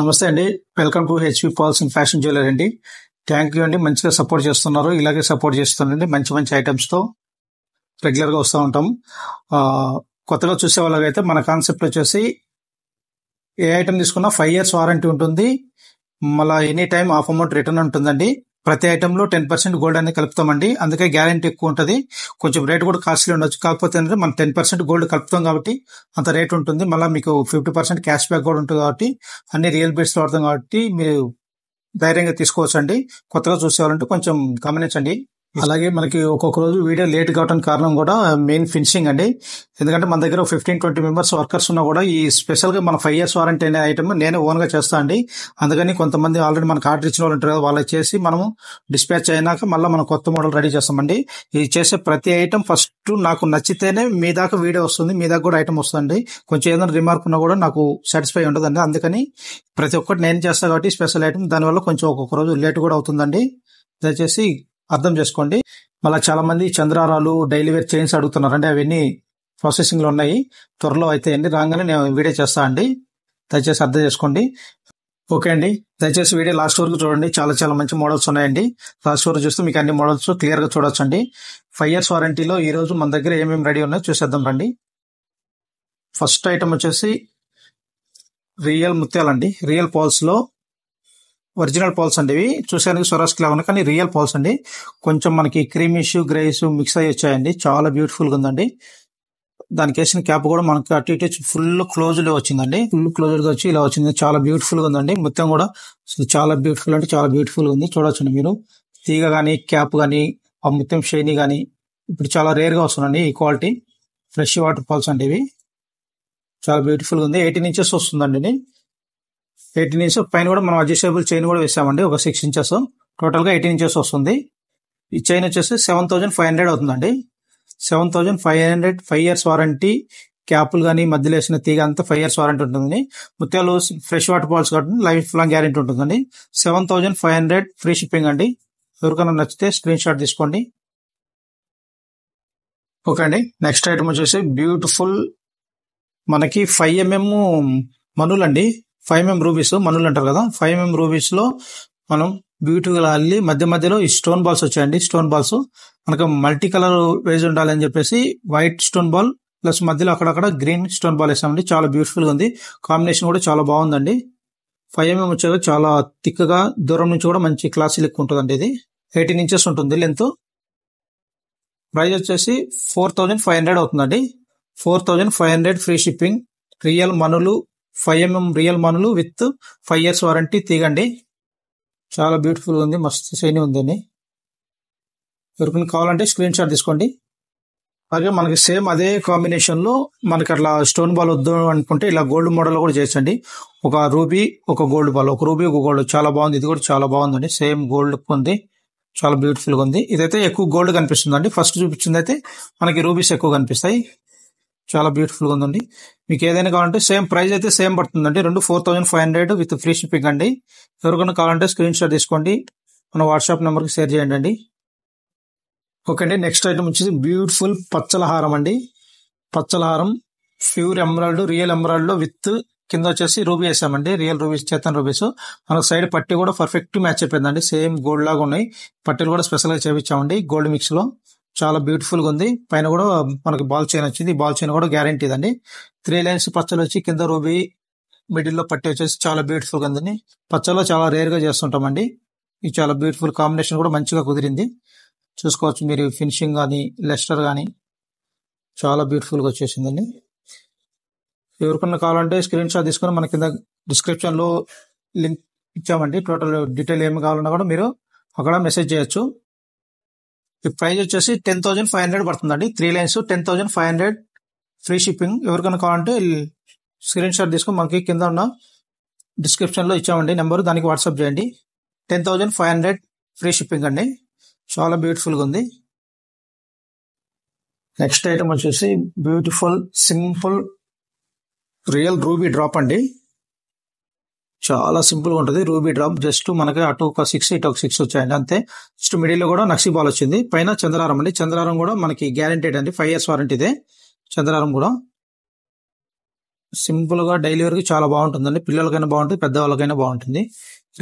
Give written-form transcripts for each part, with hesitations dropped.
నమస్తే అండి. Welcome to HP pals and fashion jewellery అండి. థ్యాంక్ యూ అండి. మంచిగా సపోర్ట్ చేస్తున్నారు. ఇలాగే సపోర్ట్ చేస్తుండండి. మంచి మంచి ఐటమ్స్ తో రెగ్యులర్ గా వస్తూ ఉంటాం. ఆ, కొత్తగా చూసే వాళ్ళకైతే మన కాన్సెప్ట్ వచ్చేసి ఏ ఐటమ్ తీసుకున్నా 5 years వారంటీ ఉంటుంది. మళ్ళీ any time half amount return ఉంటుందండి. ప్రతి ఐటమ్ లో 10% గోల్డ్ అనేది కలుపుతామండి. అందుకే గ్యారంటీ ఎక్కువ ఉంటుంది. కొంచెం రేట్ కూడా కాస్ట్లీ ఉండొచ్చు. కాకపోతే ఏంటంటే మనం 10% గోల్డ్ కలుపుతాం కాబట్టి అంత రేట్ ఉంటుంది. మళ్ళీ మీకు 50% క్యాష్ బ్యాక్ కూడా ఉంటుంది కాబట్టి అన్ని రియల్ బిట్స్ వాడతాం కాబట్టి మీరు ధైర్యంగా తీసుకోవచ్చు అండి. కొత్తగా చూసేవాళ్ళంటే కొంచెం గమనించండి. అలాగే మనకి ఒక్కొక్క రోజు వీడియో లేట్ కావడానికి కారణం కూడా మెయిన్ ఫినిషింగ్ అండి. ఎందుకంటే మన దగ్గర 15-20 మెంబర్స్ వర్కర్స్ ఉన్నా కూడా ఈ స్పెషల్ గా మన 5 years వారంటీ అనే ఐటమ్ నేనే ఓన్ గా చేస్తా అండి. అందుకని కొంతమంది ఆల్రెడీ మనకు ఆర్డర్ ఇచ్చిన వాళ్ళు ఉంటారు కదా, వాళ్ళకి చేసి మనము డిస్పాచ్ అయినాక మళ్ళీ మనం కొత్త మోడల్ రెడీ చేస్తామండి. ఇది చేసే ప్రతి ఐటమ్ ఫస్ట్ నాకు నచ్చితేనే మీ దాకా వీడియో వస్తుంది, మీ దాకా కూడా ఐటమ్ వస్తుంది. కొంచెం ఏదైనా రిమార్క్ ఉన్నా కూడా నాకు సాటిస్ఫై ఉండదండి. అందుకని ప్రతి ఒక్కటి నేను చేస్తాను కాబట్టి స్పెషల్ ఐటమ్, దానివల్ల కొంచెం ఒక్కొక్క రోజు లేట్ కూడా అవుతుందండి. దయచేసి అర్థం చేసుకోండి. మళ్ళీ చాలా మంది చంద్రారాలు, డైలీ వేర్ చైన్స్ అడుగుతున్నారండి. అవన్నీ ప్రాసెసింగ్ లో ఉన్నాయి. త్వరలో అయితే అండి రాగానే నేను వీడియో చేస్తా అండి. దయచేసి అర్థం చేసుకోండి. ఓకే అండి. దయచేసి వీడియో లాస్ట్ వరకు చూడండి. చాలా చాలా మంచి మోడల్స్ ఉన్నాయండి. లాస్ట్ వరకు చూస్తే మీకు అన్ని మోడల్స్ క్లియర్ గా చూడొచ్చు అండి. 5 years వారంటీలో ఈ రోజు మన దగ్గర ఏమేమి రెడీ ఉన్నాయో చూసేద్దాం రండి. ఫస్ట్ ఐటమ్ వచ్చేసి రియల్ ముత్యాలండి. రియల్ పాల్స్ లో ఒరిజినల్ పాల్స్ అండి. ఇవి చూసేందుకు స్వరాస్కి లా ఉన్నాయి కానీ రియల్ పాల్స్ అండి. కొంచెం మనకి క్రీమిష్ గ్రేస్ మిక్స్ అయ్యి వచ్చాయండి. చాలా బ్యూటిఫుల్ గా ఉందండి. దానికి వేసిన క్యాప్ కూడా మనకి అటు ఇటు ఫుల్ క్లోజ్డ్ వచ్చిందండి. ఫుల్ క్లోజ్డ్ గా వచ్చి ఇలా వచ్చింది. చాలా బ్యూటిఫుల్ గా ఉందండి. మొత్తం కూడా అసలు చాలా బ్యూటిఫుల్ అంటే చాలా బ్యూటిఫుల్ గా ఉంది. చూడొచ్చండి మీరు. తీగ గానీ, క్యాప్ గానీ, ఆ మొత్తం షైనీ గానీ ఇప్పుడు చాలా రేర్ గా వస్తుందండి ఈ క్వాలిటీ. ఫ్రెష్ వాటర్ పాల్స్ అండి ఇవి. చాలా బ్యూటిఫుల్ గా ఉంది. 18 inches వస్తుందండి ఇది. 18 inches పైన కూడా మనం అడ్జస్టబుల్ చైన్ కూడా వేసామండి. ఒక 6 inches. టోటల్ గా 18 inches వస్తుంది. ఈ చైన్ వచ్చేసి 7,500 అవుతుందండి. 7,500 5 years వారంటీ. క్యాపులు కానీ మధ్యలో వేసిన తీగ అంతా 5 years వారంటీ ఉంటుంది. ముత్యాలు ఫ్రెష్ వాటర్ పాల్స్ కాబట్టి లైఫ్ లాంగ్ గ్యారెంటీ ఉంటుందండి. 7,500 ఫ్రీ షిప్పింగ్ అండి. ఎవరికైనా నచ్చితే స్క్రీన్ షాట్ తీసుకోండి. ఓకే అండి. నెక్స్ట్ ఐటమ్ వచ్చేసి బ్యూటిఫుల్ మనకి 5mm మనులండి. 5mm రూబీస్ మనులు అంటారు కదా. 5mm రూబీస్ లో మనం బ్యూటిఫుల్ అల్లి మధ్య మధ్యలో ఈ స్టోన్ బాల్స్ వచ్చాయండి. స్టోన్ బాల్స్ మనకు మల్టీ కలర్ వేజ్ ఉండాలని చెప్పేసి వైట్ స్టోన్ బాల్ ప్లస్ మధ్యలో అక్కడక్కడ గ్రీన్ స్టోన్ బాల్ వేసామండి. చాలా బ్యూటిఫుల్ గా ఉంది. కాంబినేషన్ కూడా చాలా బాగుందండి. 5mm వచ్చేది చాలా థిక్గా దూరం నుంచి కూడా మంచి క్లాసీ లుక్ ఉంటుందండి. ఇది 18 inches ఉంటుంది లెంత్. ప్రైస్ వచ్చేసి 4,500 అవుతుందండి. 4,500 ఫ్రీ షిప్పింగ్. రియల్ మనులు 5mm రియల్ మనులు విత్ 5 years వారంటీ తీగండి. చాలా బ్యూటిఫుల్ ఉంది. మస్తు షైనీ ఉందండి. ఎవరికైనా కావాలంటే స్క్రీన్ షాట్ తీసుకోండి. అలాగే మనకి సేమ్ అదే కాంబినేషన్ లో మనకి అట్లా స్టోన్ బాల్ వద్దు అనుకుంటే ఇలా గోల్డ్ మోడల్ కూడా చేయొచ్చండి. ఒక రూబీ ఒక గోల్డ్ బాల్, ఒక రూబీ ఒక గోల్డ్. చాలా బాగుంది. ఇది కూడా చాలా బాగుందండి. సేమ్ గోల్డ్ లుక్ ఉంది. చాలా బ్యూటిఫుల్ గా ఉంది. ఇదైతే ఎక్కువ గోల్డ్ కనిపిస్తుందండి. ఫస్ట్ చూపించింది అయితే మనకి రూబీస్ ఎక్కువ కనిపిస్తాయి. చాలా బ్యూటిఫుల్ గా ఉందండి. మీకు ఏదైనా కావాలంటే సేమ్ ప్రైస్ అయితే సేమ్ పడుతుందండి. రెండు 4,500 విత్ ఫ్రీ షిప్పింగ్ అండి. ఎవరికైనా కావాలంటే స్క్రీన్ షాట్ తీసుకోండి. మన వాట్సాప్ నెంబర్ కి షేర్ చేయండి అండి. ఓకే అండి. నెక్స్ట్ ఐటమ్ వచ్చేసి బ్యూటిఫుల్ పచ్చల హారం అండి. పచ్చల హారం ప్యూర్ ఎమరాల్డ్, రియల్ ఎమరాల్డ్ లో విత్ కింద వచ్చేసి రూబీ వేసామండి. రియల్ రూబీస్, చేతన్ రూబీస్. మనకు సైడ్ పట్టి కూడా పర్ఫెక్ట్ మ్యాచ్ అయిపోయిందండి. సేమ్ గోల్డ్ లాగా ఉన్నాయి. పట్టీలు కూడా స్పెషల్ గా చేపించామండి గోల్డ్ మిక్స్ లో. చాలా బ్యూటిఫుల్ గా ఉంది. పైన కూడా మనకి బాల్ చైన్ వచ్చింది. బాల్ చైన్ కూడా గ్యారంటీ అండి. 3 lines పచ్చలు వచ్చి కింద రూబీ, మిడిల్ లో పట్టి వచ్చేసి చాలా బ్యూటిఫుల్ గా ఉందండి. పచ్చలో చాలా రేర్ గా చేస్తుంటామండి. ఇది చాలా బ్యూటిఫుల్ కాంబినేషన్ కూడా మంచిగా కుదిరింది. చూసుకోవచ్చు మీరు. ఫినిషింగ్ కానీ, లెస్టర్ కానీ చాలా బ్యూటిఫుల్ గా వచ్చేసిందండి. ఎవరికన్నా కావాలంటే స్క్రీన్ షాట్ తీసుకుని మన కింద డిస్క్రిప్షన్ లో లింక్ ఇచ్చామండి. టోటల్ డీటెయిల్ ఏమి కావాలన్నా కూడా మీరు అక్కడ మెసేజ్ చేయొచ్చు. ఈ ప్రైస్ వచ్చేసి 10,500 పడుతుందండి. 3 lines 10,500 ఫ్రీ షిప్పింగ్. ఎవరికైనా కావాలంటే స్క్రీన్ షాట్ తీసుకుని మనకి కింద ఉన్న డిస్క్రిప్షన్ లో ఇచ్చామండి నెంబర్, దానికి వాట్సాప్ చేయండి. 10,500 ఫ్రీ షిప్పింగ్ అండి. చాలా బ్యూటిఫుల్ గా ఉంది. నెక్స్ట్ ఐటమ్ వచ్చేసి beautiful simple real ruby drop అండి. చాలా సింపుల్ గా ఉంటుంది. రూబీ డ్రాప్ జస్ట్ మనకి అటు ఒక 6 ఇటు ఒక 6 వచ్చాయండి అంతే. జస్ట్ మిడిల్ లో కూడా నక్సీ బాల్ వచ్చింది. పైన చంద్రారం అండి. చంద్రారం కూడా మనకి గ్యారంటీడ్ అండి. 5 years వారంటీ ఇదే చంద్రారం కూడా. సింపుల్ గా డైలీ వేర్ కి చాలా బాగుంటుందండి. పిల్లలకైనా బాగుంటుంది, పెద్దవాళ్ళకైనా బాగుంటుంది.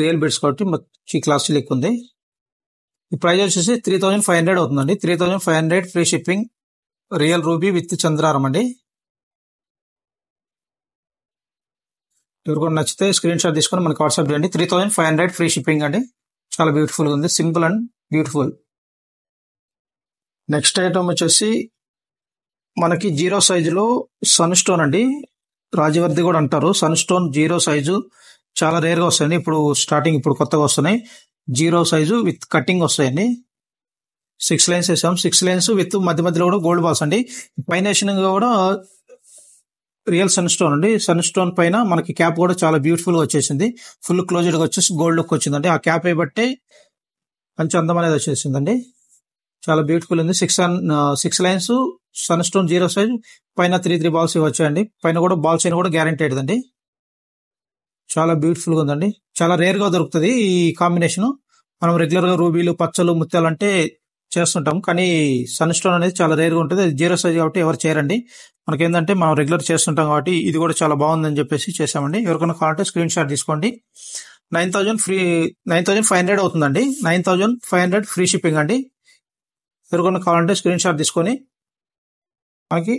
రియల్ బెడ్స్ కాబట్టి మంచి క్లాస్ ఎక్కువ ఉంది. ఈ ప్రైస్ వచ్చేసి 3500 అవుతుందండి. 3500 free shipping. Real ruby with చంద్రారం అండి. ఎవరికైనా నచ్చితే స్క్రీన్ షాట్ తీసుకొని మనకి వాట్సాప్ చేయండి. 3500 ఫ్రీ షిప్పింగ్ అండి. చాలా బ్యూటిఫుల్ గా ఉంది, simple and beautiful. Next item వచ్చేసి మనకి జీరో సైజులో సన్ స్టోన్ అండి. రాజవర్ది కూడా అంటారు. సన్ స్టోన్ జీరో సైజు చాలా రేర్ గా వస్తాయండి. ఇప్పుడు కొత్తగా వస్తున్నాయి. జీరో సైజు విత్ కటింగ్ వస్తాయండి. 6 లైన్స్ వేసాం. 6 లైన్స్ విత్ మధ్య మధ్యలో కూడా గోల్డ్ బాల్స్ అండి. పైన కూడా రియల్ సన్ స్టోన్ అండి. సన్ స్టోన్ పైన మనకి క్యాప్ కూడా చాలా బ్యూటిఫుల్ గా వచ్చేసింది. ఫుల్ క్లోజ్డ్ గా వచ్చేసి గోల్డ్ లుక్ వచ్చిందండి. ఆ క్యాప్ బట్టే మంచి అందం అనేది వచ్చేసిందండి. చాలా బ్యూటిఫుల్ ఉంది. 6 lines sun stone zero size పైన 3 బాల్స్ వచ్చాయండి. పైన కూడా బాల్స్ అయినా కూడా గ్యారంటీడ్ అండి. చాలా బ్యూటిఫుల్ గా ఉందండి. చాలా రేర్ గా దొరుకుతుంది ఈ కాంబినేషన్. మనం రెగ్యులర్ గా రూబీలు, పచ్చలు, ముత్యాలు అంటే చేస్తుంటాం, కానీ సన్ స్టోన్ అనేది చాలా రేర్ గా ఉంటుంది. అది జీరో సైజ్ కాబట్టి ఎవరు చేయరండి. మనకేంటంటే మనం రెగ్యులర్ చేస్తుంటాం కాబట్టి ఇది కూడా చాలా బాగుందని చెప్పేసి చేసామండి. ఎవరికైనా కావాలంటే స్క్రీన్ షాట్ తీసుకోండి. 9500 అవుతుందండి. 9500 ఫ్రీ షిప్పింగ్ అండి. ఎవరికైనా కావాలంటే స్క్రీన్ షాట్ తీసుకొని మనకి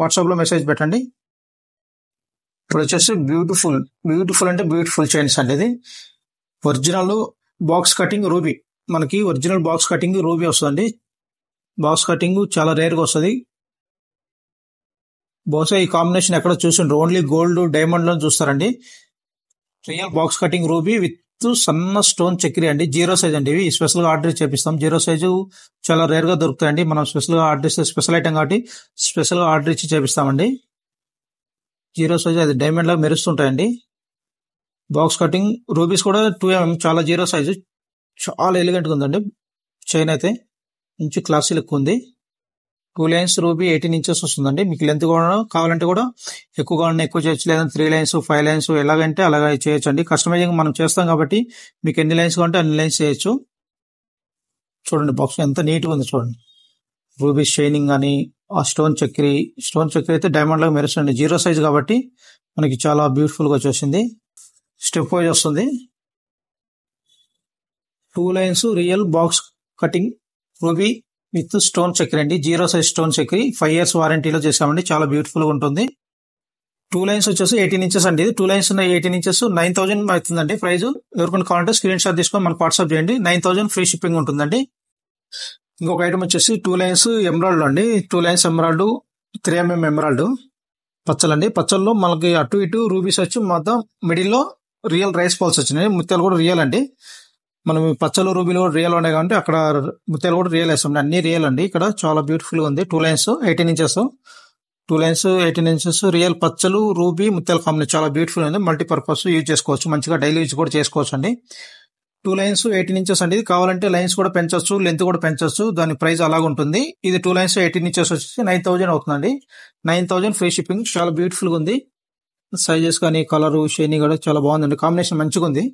వాట్సాప్ లో మెసేజ్ పెట్టండి. ఇప్పుడు వచ్చేసి బ్యూటిఫుల్ అంటే బ్యూటిఫుల్ చైన్స్ అండి. ఇది ఒరిజినల్ బాక్స్ కటింగ్ రూబీ. మనకి ఒరిజినల్ బాక్స్ కటింగ్ రూబీ వస్తుందండి. బాక్స్ కటింగ్ చాలా రేర్ గా వస్తుంది. బహుశా ఈ కాంబినేషన్ ఎక్కడ చూసిండ్రు, ఓన్లీ గోల్డ్ డైమండ్ లో చూస్తారండి. Real box cutting ruby with సన్న స్టోన్ చక్రీ అండి. జీరో సైజ్ అండి. ఇవి స్పెషల్ గా ఆర్డర్ చేపిస్తాం. జీరో సైజు చాలా రేర్ గా దొరుకుతాయండి. మనం స్పెషల్ గా ఆర్డర్ ఇస్తే స్పెషల్ ఐటమ్ కాబట్టి స్పెషల్ గా ఆర్డర్ ఇచ్చి చేపిస్తామండి. జీరో సైజ్ అది డైమండ్ లాగా మెరుస్తుంటాయండి. బాక్స్ కటింగ్ రూబీస్ కూడా 2mm చాలా జీరో సైజు చాలా ఎలిగెంట్ గా ఉందండి. చైన్ అయితే మంచి క్లాసీ లుక్ ఉంది. 2 లైన్స్ రూబీ 18 ఇంచెస్ వస్తుందండి. మీకు లెంత్ కూడా కావాలంటే కూడా ఎక్కువగా ఎక్కువ చేయొచ్చు, లేదా 3 లైన్స్ 5 లైన్స్ ఎలాగంటే అలాగే చేయొచ్చు అండి. కస్టమైజింగ్ మనం చేస్తాం కాబట్టి మీకు ఎన్ని లైన్స్ కావాలంటే అన్ని లైన్స్ చేయొచ్చు. చూడండి బాక్స్ ఎంత నీట్ గా ఉంది చూడండి. రూబీ షైనింగ్ అని ఆ స్టోన్ చక్రీ అయితే డైమండ్ లాగా మెరుస్తుంది. జీరో సైజ్ కాబట్టి మనకి చాలా బ్యూటిఫుల్ గా వచ్చేసింది. స్టెప్ వైజ్ వస్తుంది. 2 lines real box cutting ruby with stone చక్రీ అండి. జీరో సైజ్ స్టోన్ చక్రీ 5 years వారంటీలో చేసామండి. చాలా బ్యూటిఫుల్ గా ఉంటుంది. 2 లైన్స్ వచ్చేసి 18 ఇంచెస్ అండి. 2 లైన్స్ 18 ఇంచెస్ 9000 అవుతుందండి ప్రైస్. ఎవరికైనా కావాలంటే స్క్రీన్ షాట్ తీసుకొని మనకు వాట్సాప్ చేయండి. 9000 ఫ్రీ షిప్పింగ్ ఉంటుందండి. ఇంకొక ఐటమ్ వచ్చేసి 2 లైన్స్ ఎమరాల్డ్ అండి. 2 లైన్స్ ఎమరాల్డ్ 3mm ఎమరాల్డ్ పచ్చలండి. పచ్చల్లో మనకి అటు ఇటు రూబీస్ వచ్చి మొత్తం మిడిల్ లో రియల్ రైస్ బాల్స్ వచ్చినాయి. ముత్యాలు కూడా రియల్ అండి. మనం పచ్చలు రూబీలు కూడా రియల్ ఉన్నాయి కాబట్టి అక్కడ ముత్యాలు కూడా రియల్ వేస్తాం. అన్ని రియల్ అండి. ఇక్కడ చాలా బ్యూటిఫుల్ గా ఉంది. 2 lines 18 inches 2 lines 18 inches real పచ్చలు రూబీ ముత్యాల కాంబినేషన్ చాలా బ్యూటిఫుల్ ఉంది. మల్టీపర్పస్ యూజ్ చేసుకోవచ్చు. మంచిగా డైలీ యూజ్ కూడా చేసుకోవచ్చు అండి. 2 లైన్స్ 18 ఇంచెస్ అండి. ఇది కావాలంటే లైన్స్ కూడా పెంచొచ్చు, లెంత్ కూడా పెంచొచ్చు. దాని ప్రైస్ అలాగ ఉంటుంది. ఇది 2 లైన్స్ 18 ఇంచెస్ వచ్చేసి 9000 అవుతుందండి. 9000 ఫ్రీ షిప్పింగ్. చాలా బ్యూటిఫుల్ గా ఉంది. సైజెస్ కానీ కలర్ షైనీ కూడా చాలా బాగుందండి. కాంబినేషన్ మంచిగా ఉంది.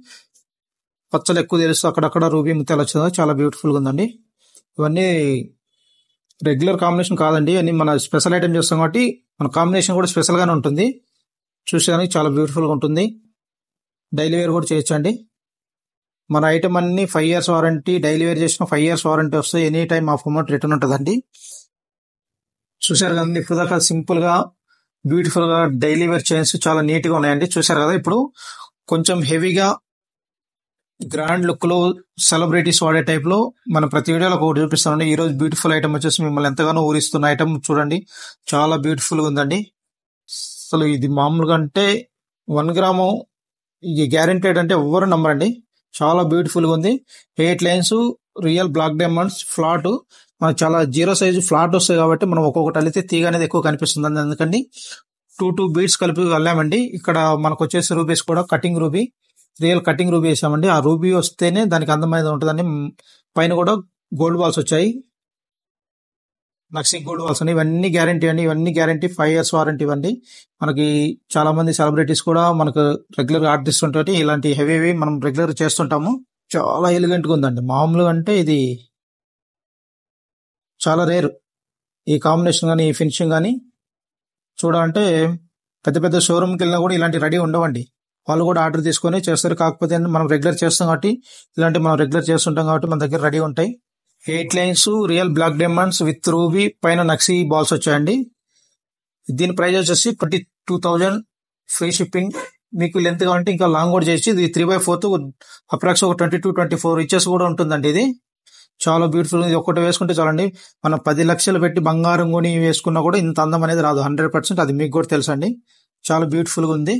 పచ్చలు ఎక్కువ తెలుస్తూ అక్కడక్కడ రూబీ ముత్యాలు వచ్చింది. చాలా బ్యూటిఫుల్ గా ఉందండి. ఇవన్నీ రెగ్యులర్ కాంబినేషన్ కాదండి. అన్ని మన స్పెషల్ ఐటమ్ చేస్తాం కాబట్టి మన కాంబినేషన్ కూడా స్పెషల్ గానే ఉంటుంది. చూసేదానికి చాలా బ్యూటిఫుల్ గా ఉంటుంది. డైలీ వేర్ కూడా చేయొచ్చండి. మన ఐటమ్ అన్ని 5 years వారంటీ. డైలీ వేర్ చేసిన 5 years వారంటీ వస్తాయి. Any time of amount return ఉంటుందండి. చూసారు కదండి ఇప్పుడు దాకా సింపుల్ గా బ్యూటిఫుల్ గా డైలీ వేర్ చైన్స్ చాలా నీట్ గా ఉన్నాయండి. చూసారు కదా. ఇప్పుడు కొంచెం హెవీగా గ్రాండ్ లుక్ లో సెలబ్రిటీస్ వాడే టైప్ లో మనం ప్రతి వీడియోలో ఒకటి చూపిస్తామండి. ఈ రోజు బ్యూటిఫుల్ ఐటమ్ వచ్చేసి మిమ్మల్ని ఎంతగానో ఊరిస్తున్న ఐటమ్ చూడండి. చాలా బ్యూటిఫుల్ గా ఉందండి. అసలు ఇది మామూలుగా అంటే 1 గ్రాము ఇది గ్యారెంటెడ్ అంటే ఎవ్వరు నమ్మరండి. చాలా బ్యూటిఫుల్ గా ఉంది. 8 lines real black diamonds flat. మనకు చాలా జీరో సైజు ఫ్లాట్ వస్తాయి కాబట్టి మనం ఒక్కొక్కటి అల్లితే తీగ అనేది ఎక్కువ కనిపిస్తుంది. అందుకని 2 బీడ్స్ కలిపి వెళ్ళామండి. ఇక్కడ మనకు వచ్చేసి రూబీస్ కూడా cutting ruby, real cutting ruby వేసామండి. ఆ రూబీ వస్తేనే దానికి అందమైనది ఉంటుందండి. పైన కూడా గోల్డ్ బాల్స్ వచ్చాయి. నక్సింగ్ గోల్డ్ బాల్స్ అండి. ఇవన్నీ గ్యారంటీ అండి. ఇవన్నీ గ్యారంటీ 5 years వారంటీ ఇవ్వండి. మనకి చాలా మంది సెలబ్రిటీస్ కూడా మనకు రెగ్యులర్ గా ఆర్టిస్ట్ ఉంటాయి. ఇలాంటి హెవీ మనం రెగ్యులర్ చేస్తుంటాము. చాలా ఎలిగెంట్ గా ఉందండి. మామూలుగా అంటే ఇది చాలా రేర్. ఈ కాంబినేషన్ కానీ ఈ ఫినిషింగ్ కానీ చూడాలంటే పెద్ద పెద్ద షోరూమ్కి వెళ్ళినా కూడా ఇలాంటి రెడీ ఉండవండి. వాళ్ళు కూడా ఆర్డర్ తీసుకొని చేస్తారు. కాకపోతే మనం రెగ్యులర్ చేస్తాం కాబట్టి, ఇలాంటి మనం రెగ్యులర్ చేస్తుంటాం కాబట్టి మన దగ్గర రెడీ ఉంటాయి. 8 lines real black diamonds with ruby పైన నక్సీ బాల్స్ వచ్చాయండి. దీని ప్రైస్ వచ్చేసి 22,000 ఫ్రీ షిప్పింగ్. మీకు లెంత్ కావాలంటే ఇంకా లాంగ్ కూడా చేయొచ్చు. ఇది 3/4 అప్రాక్స్ ఒక 22-24 ఇంచెస్ కూడా ఉంటుందండి. ఇది చాలా బ్యూటిఫుల్. ఇది ఒక్కటి వేసుకుంటే చాలండి. మనం 10 లక్షలు పెట్టి బంగారం కొని వేసుకున్నా కూడా ఇంత అందం అనేది రాదు. 100% అది మీకు కూడా తెలుసండి. చాలా బ్యూటిఫుల్గా ఉంది.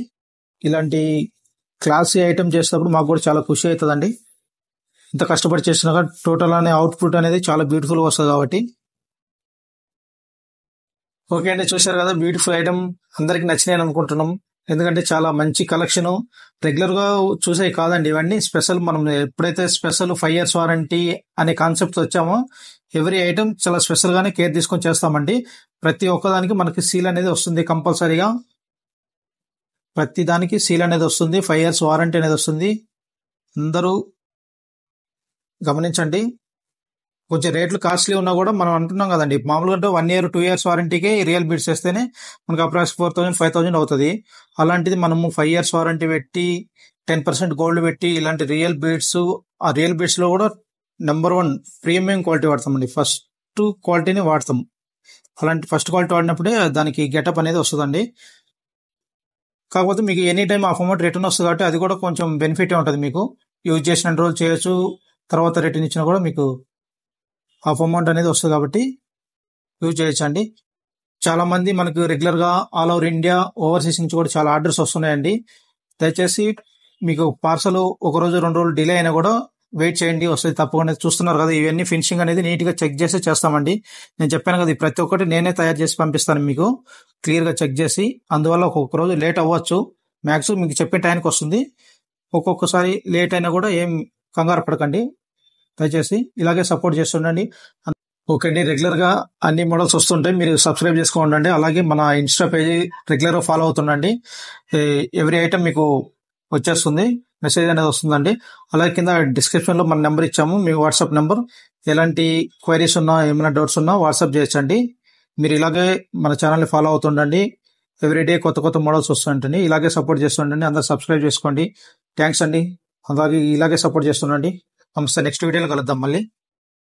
ఇలాంటి క్లాసీ ఐటమ్ చేసేటప్పుడు మాకు కూడా చాలా ఖుషి అవుతుందండి. ఇంత కష్టపడి చేసినా టోటల్ అనే అవుట్పుట్ అనేది చాలా బ్యూటిఫుల్గా వస్తుంది కాబట్టి. ఓకే అండి, చూశారు కదా బ్యూటిఫుల్ ఐటమ్. అందరికి నచ్చినాయని అనుకుంటున్నాం. ఎందుకంటే చాలా మంచి కలెక్షన్. రెగ్యులర్ గా చూసే కాదండి ఇవన్నీ స్పెషల్. మనం ఎప్పుడైతే స్పెషల్ 5 years వారంటీ అనే కాన్సెప్ట్ వచ్చామో ఎవ్రీ ఐటమ్ చాలా స్పెషల్ గానే కేర్ తీసుకొని చేస్తామండి. ప్రతి ఒక్కదానికి మనకి సీల్ అనేది వస్తుంది కంపల్సరీగా. ప్రతి దానికి సీల్ అనేది వస్తుంది. 5 years వారంటీ అనేది వస్తుంది. అందరూ గమనించండి. కొంచెం రేట్లు కాస్ట్లీ ఉన్నా కూడా మనం అంటున్నాం కదండి, మామూలుగా అంటే 1 year 2 years వారంటీకే రియల్ బీడ్స్ వేస్తేనే మనకు అప్రాక్స్ 4,000 5,000 అవుతుంది. అలాంటిది మనము 5 years వారంటీ పెట్టి 10% గోల్డ్ పెట్టి ఇలాంటి రియల్ బీడ్స్, ఆ రియల్ బీడ్స్ లో కూడా నెంబర్ 1 ప్రీమియం క్వాలిటీ వాడతామండి. ఫస్ట్ క్వాలిటీని వాడతాం. అలాంటి ఫస్ట్ క్వాలిటీ వాడినప్పుడే దానికి గెటప్ అనేది వస్తుందండి. కాకపోతే మీకు any time half amount return వస్తుంది కాబట్టి అది కూడా కొంచెం బెనిఫిట్ ఉంటుంది. మీకు యూజ్ చేసిన రోజులు చేయొచ్చు, తర్వాత రిటర్న్ ఇచ్చినా కూడా మీకు హాఫ్ అమౌంట్ అనేది వస్తుంది కాబట్టి యూజ్ చేయొచ్చు అండి. చాలా మంది మనకు రెగ్యులర్ గా ఆల్ ఓవర్ ఇండియా, ఓవర్సీస్ నుంచి కూడా చాలా ఆర్డర్స్ వస్తున్నాయండి. దయచేసి మీకు పార్సల్ ఒక రోజు 2 రోజులు డిలే అయినా కూడా వెయిట్ చేయండి, వస్తుంది తప్పకుండా. చూస్తున్నారు కదా ఇవన్నీ ఫినిషింగ్ అనేది నీట్ గా చెక్ చేసి చేస్తామండి. నేను చెప్పాను కదా ప్రతి ఒక్కటి నేనే తయారు చేసి పంపిస్తాను మీకు క్లియర్ గా చెక్ చేసి. అందువల్ల ఒక్కొక్క రోజు లేట్ అవ్వచ్చు, మ్యాక్సిమం మీకు చెప్పే టైంకి వస్తుంది. ఒక్కొక్కసారి లేట్ అయినా కూడా ఏం కంగారు పడకండి. దయచేసి ఇలాగే సపోర్ట్ చేస్తుండండి. ఓకే అండి, రెగ్యులర్ గా అన్ని మోడల్స్ వస్తుంటాయి, మీరు సబ్స్క్రైబ్ చేసుకోండి. అలాగే మన ఇన్స్టా పేజీ రెగ్యులర్ గా ఫాలో అవుతుండండి. ఎవ్రీ ఐటమ్ మీకు వచ్చేస్తుంది, మెసేజ్ అనేది వస్తుందండి. అలాగే కింద డిస్క్రిప్షన్ లో మన నెంబర్ ఇచ్చాము, మీ వాట్సాప్ నెంబర్. ఎలాంటి క్వైరీస్ ఉన్నా ఏమైనా డౌట్స్ ఉన్నా వాట్సాప్ చేయొచ్చండి. మీరు ఇలాగే మన ఛానల్ని ఫాలో అవుతుండండి. ఎవ్రీడే కొత్త కొత్త మోడల్స్ వస్తుంటండి. ఇలాగే సపోర్ట్ చేస్తుండండి. అందరు సబ్స్క్రైబ్ చేసుకోండి. థ్యాంక్స్ అండి. అలాగే ఇలాగే సపోర్ట్ చేస్తుండండి. నమస్తే. నెక్స్ట్ వీడియోలో కలుద్దాం మళ్ళీ.